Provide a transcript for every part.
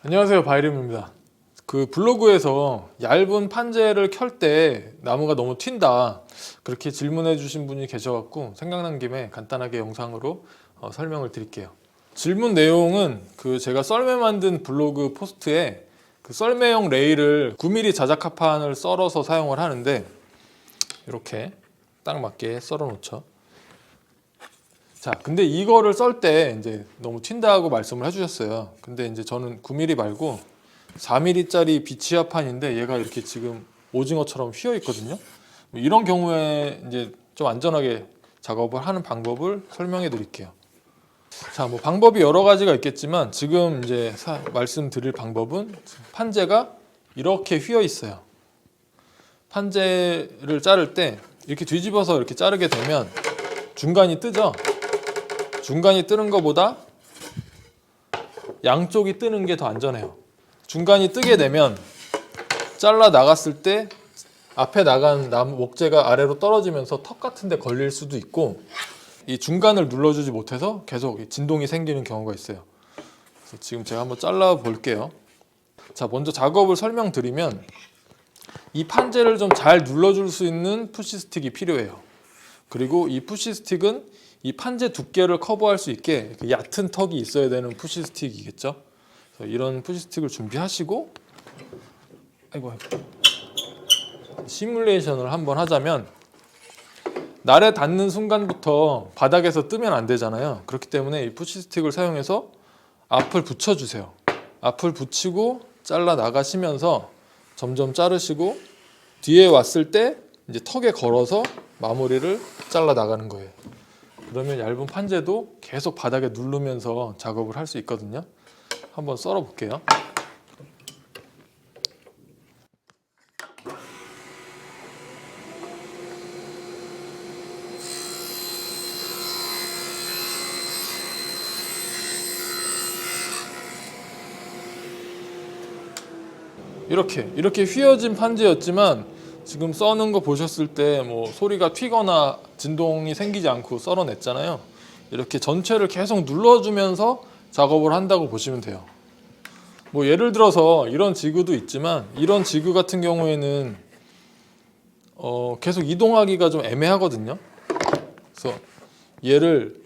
안녕하세요, 바이림입니다. 그 블로그에서 얇은 판재를 켤 때 나무가 너무 튄다 그렇게 질문해 주신 분이 계셔갖고 생각난 김에 간단하게 영상으로 설명을 드릴게요. 질문 내용은 그 제가 썰매 만든 블로그 포스트에 그 썰매용 레일을 9mm 자작합판을 썰어서 사용을 하는데 이렇게 딱 맞게 썰어 놓죠. 자, 근데 이거를 썰 때 이제 너무 튄다고 말씀을 해주셨어요. 근데 이제 저는 9mm 말고 4mm짜리 비치합판인데 얘가 이렇게 지금 오징어처럼 휘어 있거든요. 이런 경우에 이제 좀 안전하게 작업을 하는 방법을 설명해 드릴게요. 자, 뭐 방법이 여러 가지가 있겠지만 지금 이제 말씀드릴 방법은 판재가 이렇게 휘어 있어요. 판재를 자를 때 이렇게 뒤집어서 이렇게 자르게 되면 중간이 뜨죠. 중간이 뜨는 것보다 양쪽이 뜨는 게 더 안전해요. 중간이 뜨게 되면 잘라 나갔을 때 앞에 나간 나무 목재가 아래로 떨어지면서 턱 같은 데 걸릴 수도 있고 이 중간을 눌러주지 못해서 계속 진동이 생기는 경우가 있어요. 그래서 지금 제가 한번 잘라 볼게요. 자, 먼저 작업을 설명드리면 이 판재를 좀 잘 눌러줄 수 있는 푸시 스틱이 필요해요. 그리고 이 푸시 스틱은 이 판재 두께를 커버할 수 있게 얕은 턱이 있어야 되는 푸시 스틱이겠죠. 그래서 이런 푸시 스틱을 준비하시고 시뮬레이션을 한번 하자면 날에 닿는 순간부터 바닥에서 뜨면 안 되잖아요. 그렇기 때문에 이 푸시 스틱을 사용해서 앞을 붙여주세요. 앞을 붙이고 잘라 나가시면서 점점 자르시고 뒤에 왔을 때 이제 턱에 걸어서 마무리를 잘라 나가는 거예요. 그러면 얇은 판재도 계속 바닥에 누르면서 작업을 할 수 있거든요. 한번 썰어 볼게요. 이렇게 휘어진 판재였지만 지금 써는 거 보셨을 때 뭐 소리가 튀거나 진동이 생기지 않고 썰어냈잖아요. 이렇게 전체를 계속 눌러주면서 작업을 한다고 보시면 돼요. 뭐 예를 들어서 이런 지그도 있지만 이런 지그 같은 경우에는 계속 이동하기가 좀 애매하거든요. 그래서 얘를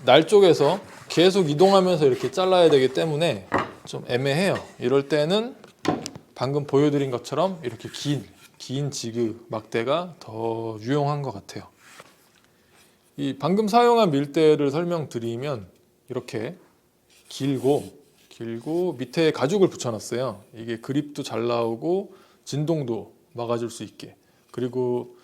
날 쪽에서 계속 이동하면서 이렇게 잘라야 되기 때문에 좀 애매해요. 이럴 때는 방금 보여드린 것처럼 이렇게 긴 지그 막대가 더 유용한 것 같아요. 이 방금 사용한 밀대를 설명드리면 이렇게 길고 밑에 가죽을 붙여놨어요. 이게 그립도 잘 나오고 진동도 막아줄 수 있게. 그리고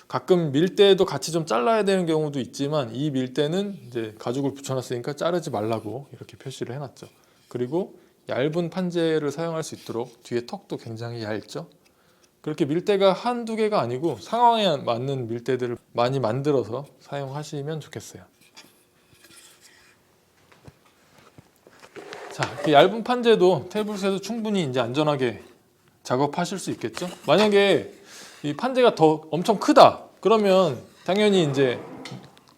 가끔 밀대도 같이 좀 잘라야 되는 경우도 있지만 이 밀대는 이제 가죽을 붙여놨으니까 자르지 말라고 이렇게 표시를 해놨죠. 그리고 얇은 판재를 사용할 수 있도록 뒤에 턱도 굉장히 얇죠. 그렇게 밀대가 한두 개가 아니고 상황에 맞는 밀대들을 많이 만들어서 사용하시면 좋겠어요. 자, 이렇게 얇은 판재도 테이블에서 충분히 이제 안전하게 작업하실 수 있겠죠. 만약에 이 판재가 더 엄청 크다 그러면 당연히 이제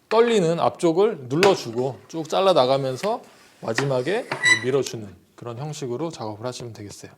떨리는 앞쪽을 눌러주고 쭉 잘라 나가면서 마지막에 밀어주는 그런 형식으로 작업을 하시면 되겠어요.